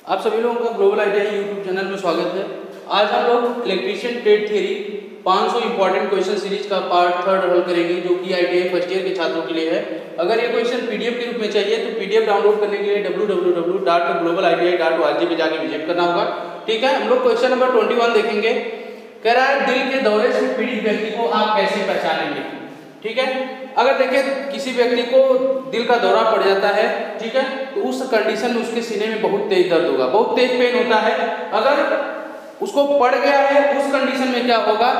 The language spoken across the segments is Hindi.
आप सभी लोगों का ग्लोबल आइडिया यूट्यूब चैनल में स्वागत है। आज हम लोग electrician trade theory 500 important question series का पार्ट 3 हल करेंगे, जो कि आईटीआई फर्स्ट ईयर के छात्रों के लिए है। अगर ये क्वेश्चन पीडीएफ के रूप में चाहिए तो पीडीएफ डाउनलोड करने के लिए www.globalidea.org पे जाके विजिट करना होगा। ठीक है, हम लोग क्वेश्चन नंबर 21 देखेंगे। कह रहा है दिल के दौरे से पीड़ित व्यक्ति को आप कैसे पहचानेंगे। ठीक है, अगर देखिए किसी व्यक्ति को दिल का दौरा पड़ जाता है, ठीक है, तो उस कंडीशन में उसके सीने में बहुत तेज दर्द होगा, बहुत तेज पेन होता है। अगर उसको पड़ गया है उस कंडीशन में क्या होगा,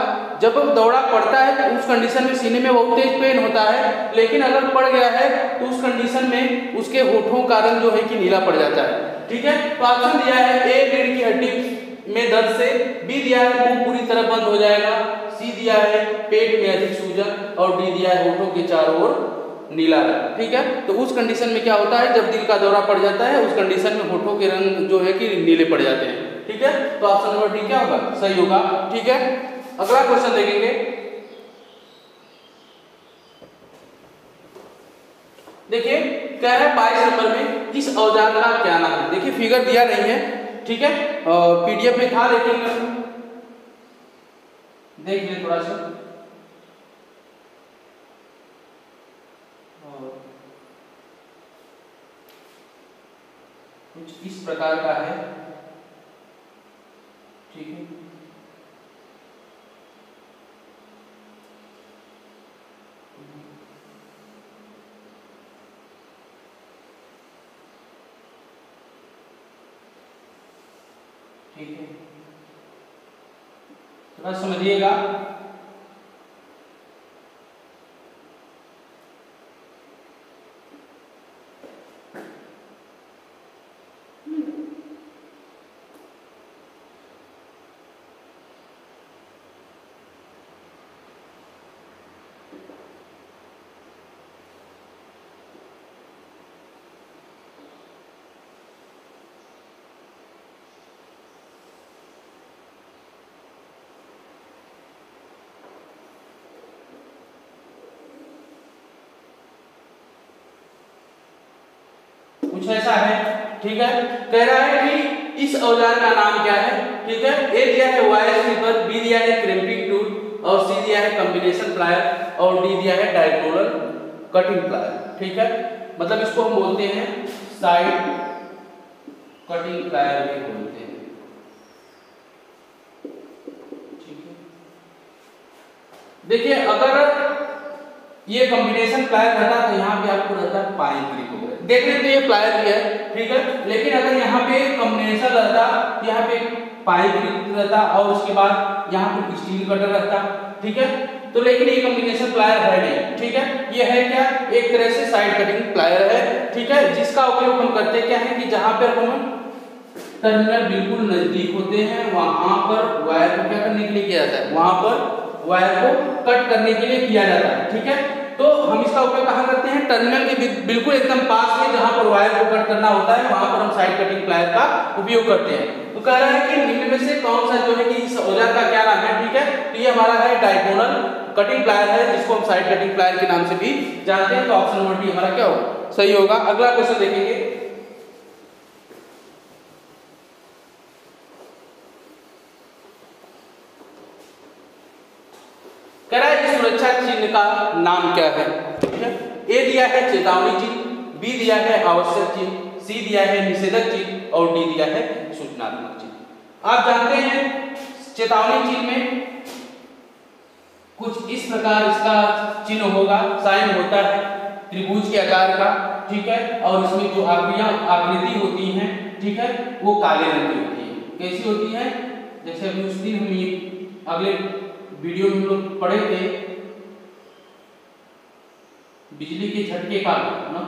जब दौरा पड़ता है तो उस कंडीशन में सीने में बहुत तेज पेन होता है, लेकिन अगर पड़ गया है तो उस कंडीशन में उसके होठों का रंग जो है कि नीला पड़ जाता है। ठीक है, तो ऑप्शन दिया है ए रीढ़ की हड्डी में दर्द से, बी दिया है मुंह पूरी तरह बंद हो जाएगा, सी दिया है पेट में अधिक सूजन, और डी दिया है होठों के चारों ओर नीला रंग। ठीक है, तो उस कंडीशन में क्या होता है, जब दिल का दौरा पड़ जाता है उस कंडीशन में होठों के रंग जो है कि नीले पड़ जाते हैं। ठीक है, तो ऑप्शन नंबर डी क्या होगा, सही होगा। ठीक है, अगला क्वेश्चन देखेंगे। देखिए कह रहा है 22 नंबर में इस औजार का क्या नाम है। देखिए फिगर दिया नहीं है, ठीक है, पीडीएफ में था लेकिन देख लें थोड़ा सा। कुछ इस प्रकार का है। ठीक है, ठीक है, थोड़ा समझिएगा। कुछ ऐसा है। ठीक है, कह रहा है कि इस औजार का नाम क्या है। ठीक है, ए दिया है वायर स्लीपर, बी दिया है क्रैम्पिंग टूल, और सी दिया है कॉम्बिनेशन प्लायर, और डी दिया है डायगोनल कटिंग प्लायर। ठीक है, मतलब इसको हम बोलते हैं साइड कटिंग प्लायर भी बोलते हैं। ठीक है, देखिए अगर ये कॉम्बिनेशन प्लायर रहता तो यहाँ पे आपको रहता पाइन ग्रिप वगैरह, देख लेते ये प्लायर भी है। ठीक है, लेकिन अगर यहाँ पे कॉम्बिनेशन रहता, यहाँ पे पाइन ग्रिप रहता, और उसके बाद यहाँ पे स्टील कटर रहता। ठीक है, तो लेकिन ये कॉम्बिनेशन प्लायर है नहीं। ठीक है, ये है क्या, एक तरह से साइड कटिंग प्लायर है। ठीक है, जिसका उपयोग हम करते क्या है कि जहां पर हम टर्मिनल बिल्कुल नजदीक होते हैं वहां पर वायर को क्या करने के लिए किया जाता है, वहां पर वायर को कट करने के लिए किया जाता है। ठीक है, तो हम इसका उपयोग कहां करते हैं, टर्मिनल के बिल्कुल एकदम पास में जहां पर वायर को कट करना होता है वहां पर हम साइड कटिंग प्लायर का उपयोग करते हैं। तो कह रहा है कि निम्न में से कौन सा जो है कि इस औजार का क्या नाम है। ठीक है, तो ये हमारा है डायगोनल कटिंग प्लायर है, जिसको हम साइड कटिंग प्लायर के नाम से भी जानते हैं। तो ऑप्शन नंबर डी हमारा क्या होगा, सही होगा। अगला क्वेश्चन देखेंगे। कह रहा है सुरक्षा चिन्ह का नाम क्या है। ठीक है, ए दिया है चेतावनी चिन्ह, बी दिया है आवश्यक चिन्ह, सी दिया है निषेधक चिन्ह, और डी दिया है सूचनात्मक चिन्ह। आप जानते हैं चेतावनी चिन्ह में कुछ इस प्रकार इसका चिन्ह होगा, साइन होता है त्रिभुज के आकार का। ठीक है, और इसमें जो आकृति होती हैं, ठीक है, वो काले रंग की होती है। कैसी होती है, जैसे अभी उस दिन हम अगले वीडियो में हम लोग पढ़े थे बिजली के झटके का ना,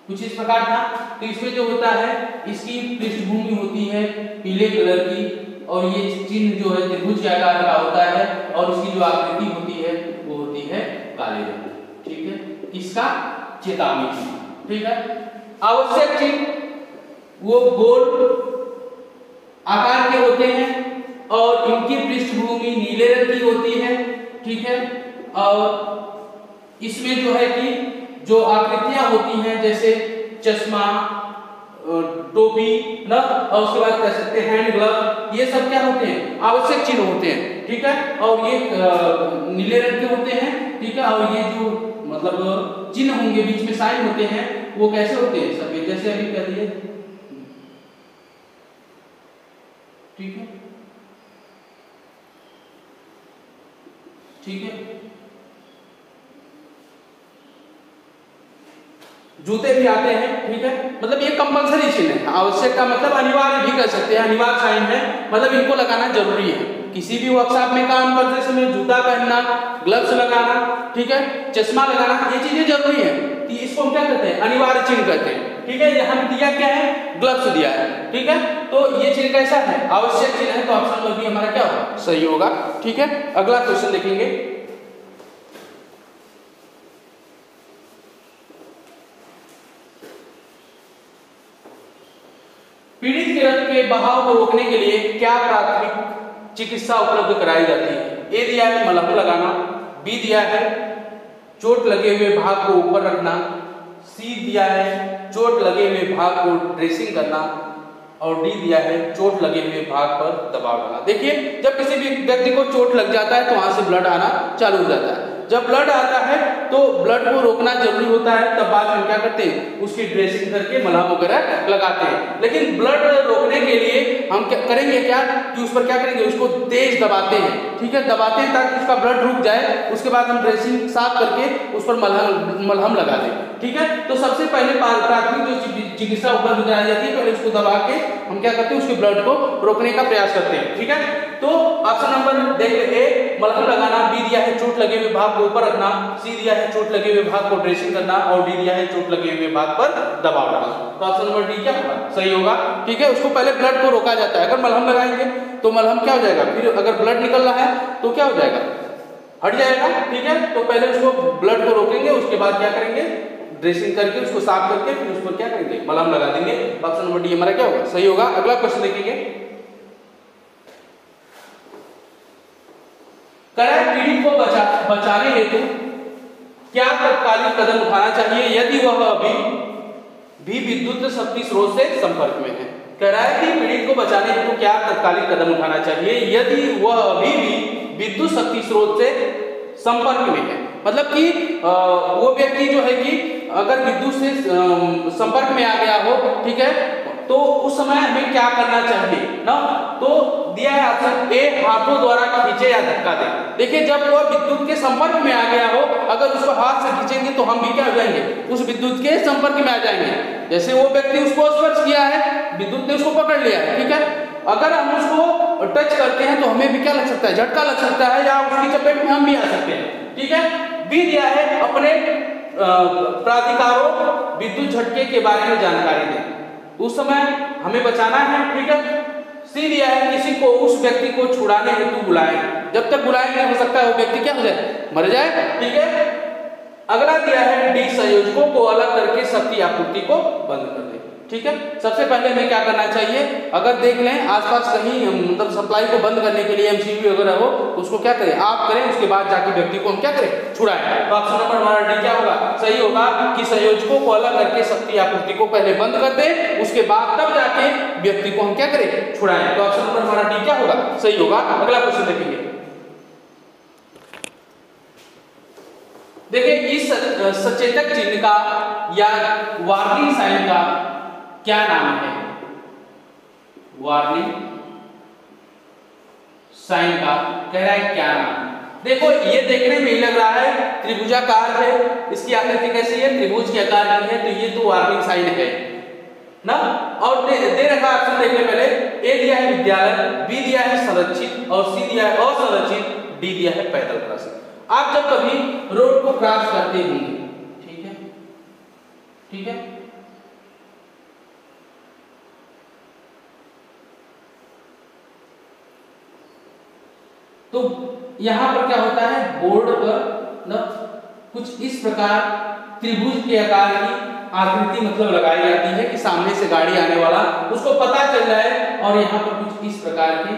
कुछ इस प्रकार था। तो इसमें जो होता है इसकी पृष्ठभूमि होती है पीले कलर की, और ये चिन्ह जो है त्रिभुज के आकार का होता है, और इसकी जो आकृति होती है वो होती है काले रंग। ठीक है, किसका, चेतावनी चिन्ह। ठीक है, आवश्यक चिन्ह वो गोल आकार के होते हैं और इनकी पृष्ठभूमि नीले रंग की होती है। ठीक है, और इसमें जो है कि जो आकृतियां होती हैं जैसे चश्मा, टोपी ना, और उसके बाद कह सकते हैं हैंड ग्लव, ये सब क्या होते हैं, आवश्यक चिन्ह होते हैं, ठीक है। और ये नीले रंग के होते हैं, ठीक है। और ये जो मतलब चिन्ह होंगे बीच में साइन होते हैं, वो कैसे होते हैं, सफेद, जैसे अभी कह दिए, ठीक है, ठीक है। जूते भी आते हैं, ठीक है। मतलब ये कंपलसरी चिन्ह है, आवश्यक का मतलब अनिवार्य भी कर सकते हैं, अनिवार्य साइन है, मतलब इनको लगाना जरूरी है। किसी भी वर्कशॉप में काम करते समय जूता पहनना, ग्लव्स लगाना, ठीक है, चश्मा लगाना, ये चीजें जरूरी है। इसको हम क्या कहते हैं, अनिवार्य चिन्ह कहते हैं, ठीक है। यहाँ दिया क्या है, ग्लव्स दिया है, ठीक है। तो ये चिन्ह कैसा है, आवश्यक चिन्ह है, तो ऑप्शन नंबर बी हमारा क्या होगा, सही होगा, ठीक है। अगला क्वेश्चन देखेंगे। पीड़ित के रक्त के बहाव को रोकने के लिए क्या प्राथमिक चिकित्सा उपलब्ध कराई जाती है। ए दिया है मलहम लगाना, बी दिया है चोट लगे हुए भाग को ऊपर रखना, सी दिया है चोट लगे हुए भाग को ड्रेसिंग करना, और डी दिया है चोट लगे हुए भाग पर दबाव डालना। देखिए, जब किसी भी व्यक्ति को चोट लग जाता है तो वहां से ब्लड आना चालू हो जाता है। जब ब्लड आता है तो ब्लड को रोकना जरूरी होता है, तब बाद में क्या करते हैं, उसकी ड्रेसिंग करके मलहम वगैरह लगाते हैं। लेकिन ब्लड रोकने के लिए हम क्या करेंगे, क्या कि उस पर क्या करेंगे, उसको तेज दबाते हैं, ठीक है, दबाते हैं ताकि उसका ब्लड रुक जाए। उसके बाद हम ड्रेसिंग साफ करके उस पर मलहम लगा दें, ठीक है। तो सबसे पहले प्राथमिक जो चिकित्सा उपलब्ध कराई जाती है, पहले उसको दबा के हम क्या करते हैं, उसके ब्लड को रोकने का प्रयास करते हैं, ठीक है। तो ऑप्शन नंबर देख ले, ए मलहम लगाना, बी दिया है चोट लगे हुए भाग को ऊपर रखना, सी दिया है चोट लगे हुए भाग को ड्रेसिंग करना, और डी दिया है चोट लगे हुए भाग पर दबाव डालना। तो ऑप्शन नंबर डी क्या होगा, सही होगा, ठीक है। उसको पहले ब्लड को रोका जाता है। अगर मलहम लगाएंगे तो मलहम क्या हो जाएगा, फिर अगर ब्लड निकल रहा है तो क्या हो जाएगा, हट जाएगा, ठीक है। तो पहले उसको ब्लड को रोकेंगे, उसके बाद क्या करेंगे, ड्रेसिंग करके उसको साफ करके फिर उस पर क्या करेंगे, मलहम लगा देंगे। ऑप्शन नंबर डी हमारा क्या होगा, सही होगा। अगला क्वेश्चन देखेंगे। कराए पीड़ित को बचाने हेतु क्या तत्कालीन कदम उठाना चाहिए यदि वह अभी भी विद्युत शक्ति स्रोत से संपर्क में है। कराए कि पीड़ित को बचाने हेतु क्या तत्कालीन कदम उठाना चाहिए यदि वह अभी भी विद्युत शक्ति स्रोत से संपर्क में है। मतलब कि वो व्यक्ति जो है कि अगर विद्युत से संपर्क में आ गया हो, ठीक है, तो उस समय हमें क्या करना चाहिए ना। तो दिया है ऑप्शन ए, हाथों द्वारा खींचे या धक्का दे। देखिए, जब वो विद्युत के संपर्क में आ गया हो, अगर उसको हाथ से खींचेंगे तो हम भी क्या हो जाएंगे, उस विद्युत के संपर्क में आ जाएंगे। जैसे वो व्यक्ति उसको स्पर्श किया है, विद्युत ने उसको पकड़ लिया है, ठीक है। अगर हम उसको टच करते हैं तो हमें भी क्या लग सकता है, झटका लग सकता है, या उसकी चपेट में हम भी आ सकते हैं, ठीक है। बी दिया है अपने प्राधिकारों विद्युत झटके के बारे में जानकारी दें, उस समय हमें बचाना है, ठीक है। सी दिया है किसी को उस व्यक्ति को छुड़ाने हेतु बुलाएं, जब तक बुलाएंगे हो सकता है वो व्यक्ति क्या हो जाए, मर जाए, ठीक है। अगला दिया है डी, संयोजकों को अलग करके शक्ति आपूर्ति को बंद कर दें, ठीक है। सबसे पहले हमें क्या करना चाहिए, अगर देख लें आसपास कहीं मतलब सप्लाई को बंद करने के लिए एमसीबी वगैरह हो, उसको क्या करें, आप करें, उसके बाद जाके व्यक्ति को हम क्या करें, छुड़ाएं। तो ऑप्शन नंबर हमारा डी क्या होगा, सही होगा कि संयोजकों को अलग करके शक्ति आपूर्ति को पहले बंद कर दें, उसके बाद तब जाके व्यक्ति को हम क्या करें, छुड़ाएं। तो ऑप्शन नंबर हमारा डी क्या होगा, सही होगा। अगला क्वेश्चन देखेंगे। देखिए, इस सचेतक चिन्ह का या वार्निंग साइन का क्या नाम है, वार्निंग साइन का कह रहा है क्या नाम। देखो, ये देखने में लग रहा है त्रिभुजाकार है, इसकी आकृति कैसी है, त्रिभुज के आकार की है, तो ये तो वार्निंग साइन है ना। और दे रखा ऑप्शन देखने पहले, ए दिया है विद्यालय, बी दिया है संरक्षित, और सी दिया है असंरक्षित, डी दिया है पैदल क्रॉसिंग। आप जब कभी रोड को क्रॉस करते होंगे, ठीक है, ठीक है, तो यहां पर क्या होता है, बोर्ड पर ना कुछ इस प्रकार त्रिभुज के आकार की आकृति मतलब लगाई जाती है कि सामने से गाड़ी आने वाला उसको पता चल जाए, और यहाँ पर कुछ इस प्रकार के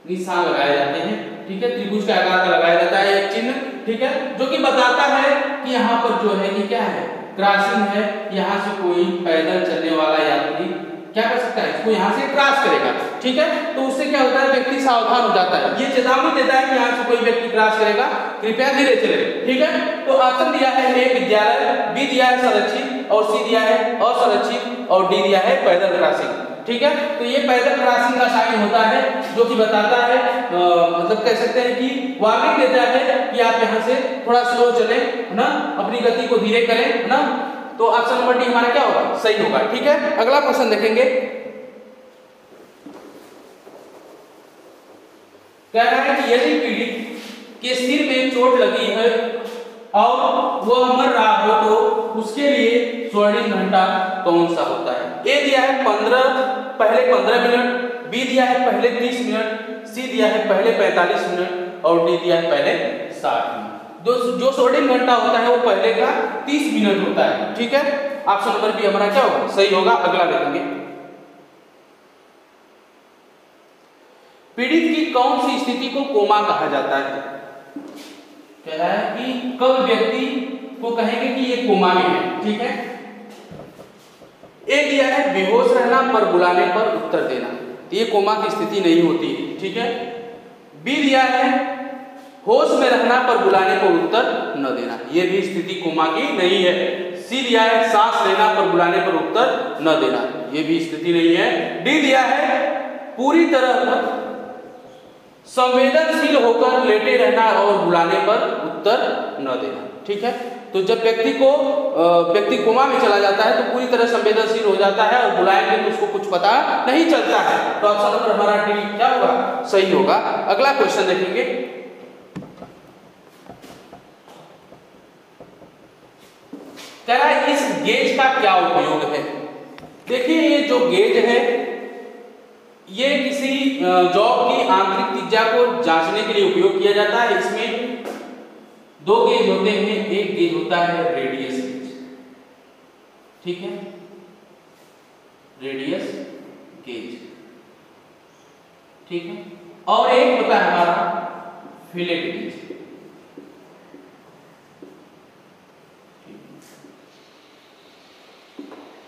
निशान लगाए जाते हैं, ठीक है। त्रिभुज के आकार का लगाया जाता है एक चिन्ह, ठीक है, जो कि बताता है कि यहाँ पर जो है कि क्या है, क्रॉसिंग है, यहाँ से कोई पैदल चलने वाला यात्री क्या कर सकता है, इसको यहाँ से क्रॉस करेगा, ठीक है। तो उससे क्या होता है, व्यक्ति सावधान हो जाता है, ये चेतावनी देता है कि यहाँ से कोई व्यक्ति क्रॉस करेगा, कृपया धीरे चले, ठीक है। तो ऑप्शन दिया है ए विद्यालय, बी दिया है संरक्षित, और सी दिया है असंरक्षित, और डी दिया है पैदल क्रॉसिंग, ठीक है। तो ये पैदल क्रॉसिंग का साइन होता है जो कि बताता है मतलब कह सकते हैं कि वार्निंग देता है कि आप यहाँ से थोड़ा स्लो चले, है ना, अपनी गति को धीरे करें, है ना। तो ऑप्शन नंबर डी हमारा क्या होगा, सही होगा, ठीक है। अगला क्वेश्चन देखेंगे, कह रहा है कि यदि पीड़ित के सिर में चोट लगी है और वह मर रहा हो तो उसके लिए स्वर्णिम घंटा कौन सा होता है। ए दिया है पहले 15 मिनट, बी दिया है पहले 30 मिनट, सी दिया है पहले 45 मिनट, और डी दिया है पहले 60 मिनट। जो स्वर्णिम घंटा होता है वो पहले का 30 मिनट होता है, ठीक है। ऑप्शन नंबर बी हमारा क्या होगा, सही होगा। अगला देखेंगे, पीड़ित की कौन सी स्थिति को कोमा कहा जाता है। कह रहा है कि कब व्यक्ति को कहेंगे कि ये कोमा में है, ठीक है। ए दिया है बेहोश रहना पर बुलाने पर उत्तर देना, तो ये कोमा की स्थिति नहीं होती, ठीक है। बी दिया है होश में रहना पर बुलाने पर उत्तर न देना, ये भी स्थिति कोमा की नहीं है। सी दिया है सांस लेना पर बुलाने पर उत्तर न देना, ये भी स्थिति नहीं है। डी दिया है पूरी तरह संवेदनशील होकर लेटे रहना और बुलाने पर उत्तर न देना, ठीक है। तो जब व्यक्ति कोमा में चला जाता है तो पूरी तरह संवेदनशील हो जाता है और बुलाएंगे तो उसको कुछ पता नहीं चलता है। तो ऑप्शन नंबर हमारा डी क्या होगा, सही होगा। अगला क्वेश्चन देखेंगे, कह रहा है इस गेज का क्या उपयोग है। देखिए ये जो गेज है ये किसी जॉब की आंतरिक त्रिज्या को जांचने के लिए उपयोग किया जाता है। इसमें दो गेज होते हैं, एक गेज होता है रेडियस गेज, ठीक है, रेडियस गेज, ठीक है, और एक होता है हमारा फिलेट गेज,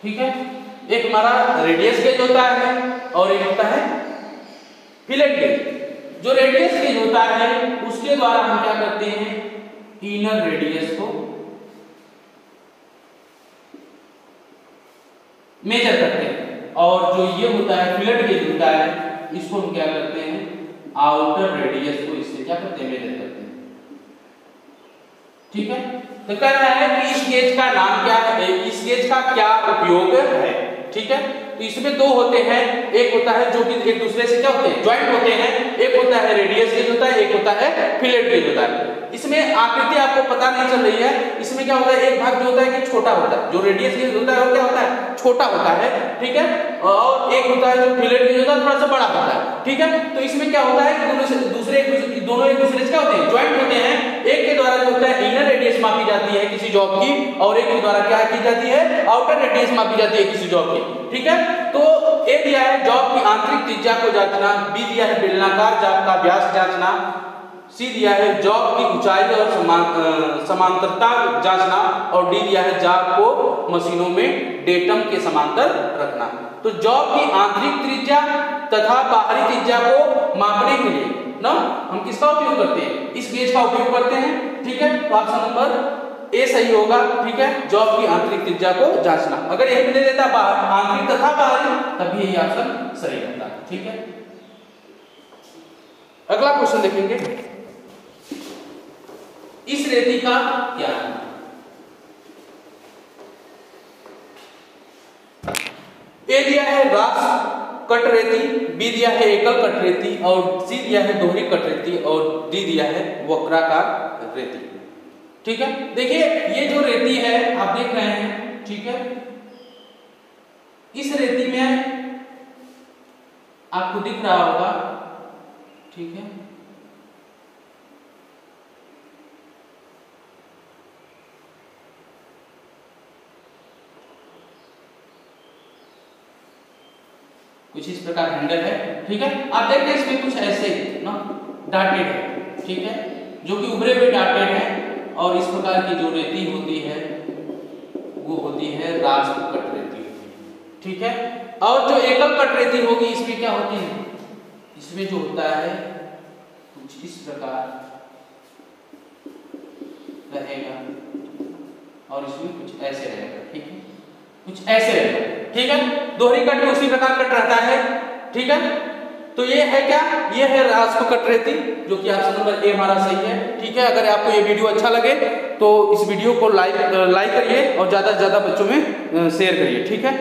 ठीक है। एक हमारा रेडियस गेज होता है और एक होता है फिलेट गेज। जो रेडियस गेज होता है उसके द्वारा हम क्या करते हैं, इनर रेडियस को मेजर करते हैं, और जो ये होता है फिलेट गेज होता है इसको हम क्या करते हैं, आउटर रेडियस को इससे क्या करते हैं, मेजर करते हैं, ठीक है। तो कह रहा है कि इस गेज का नाम क्या है, इस गेज का क्या उपयोग है, ठीक है। तो इसमें दो होते हैं, एक होता है जो कि एक दूसरे से क्या होते हैं, ज्वाइंट होते हैं, एक होता है रेडियस गेज होता है, एक होता है फिलेट गेज होता है। इसमें आकृति आपको पता नहीं चल रही है, इसमें क्या होता है, एक भाग जो होता है कि छोटा होता है, जो रेडियस गेज होता है वो क्या होता है, छोटा होता है, ठीक है, और एक होता है जो फिलेट गेज होता है थोड़ा सा बड़ा होता है, ठीक है। तो इसमें क्या होता है कि दोनों एक दूसरे से क्या होते हैं, ज्वाइंट होते हैं। एक के द्वारा जो होता है इनर रेडियस मापी जाती है किसी जॉब की, और एक के द्वारा क्या की जाती है, आउटर रेडियस मापी जाती है किसी जॉब की, ठीक है। तो ए दिया है जॉब की आंतरिक त्रिज्या को जांचना, बी दिया है बेलनाकार जाप का व्यास जांचना, सी दिया है जॉब की ऊंचाई और समांतरता जांचना, और डी दिया है जाप को मशीनों में डेटम के समांतर रखना। तो जॉब की आंतरिक त्रिज्या तथा बाहरी त्रिज्या को मापने के लिए ना हम किसका उपयोग करते हैं, इस गेज का उपयोग करते हैं, ठीक है। तो ऑप्शन नंबर ए सही होगा, ठीक है, जॉब की आंतरिक त्रिज्या को जांचना। अगर यही दे देता आंतरिक तथा बाहरी तभी यही ऑप्शन सही रहता, ठीक है। अगला क्वेश्चन देखेंगे, इस रेती का क्या है। ए दिया है रास कट रेती, बी दिया है एकल कट रेती, और सी दिया है दोहरी कट रेती, और डी दिया है वक्राकार रेती, ठीक है। देखिए ये जो रेती है आप देख रहे हैं, ठीक है, इस रेती में आपको दिख रहा होगा, ठीक है, कुछ इस प्रकार हैंडल है, ठीक है। आप देखते हैं इसमें कुछ ऐसे ना डाटेड है, ठीक है, जो कि उभरे हुए डाटेड है, और इस प्रकार की जो रेती होती है वो होती है रास्प कटरेती, ठीक है। और जो एकल कटरेती होगी इसमें क्या होती है, इसमें जो होता है कुछ इस प्रकार रहेगा और इसमें कुछ ऐसे रहेगा, ठीक है, कुछ ऐसे रहेगा, ठीक है। दोहरी कट में उसी प्रकार कट रहता है, ठीक है। तो ये है क्या, ये है रास्प कटरेती, जो कि ऑप्शन नंबर ए हमारा सही है, ठीक है। अगर आपको ये वीडियो अच्छा लगे तो इस वीडियो को लाइक करिए और ज्यादा से ज्यादा बच्चों में शेयर करिए, ठीक है।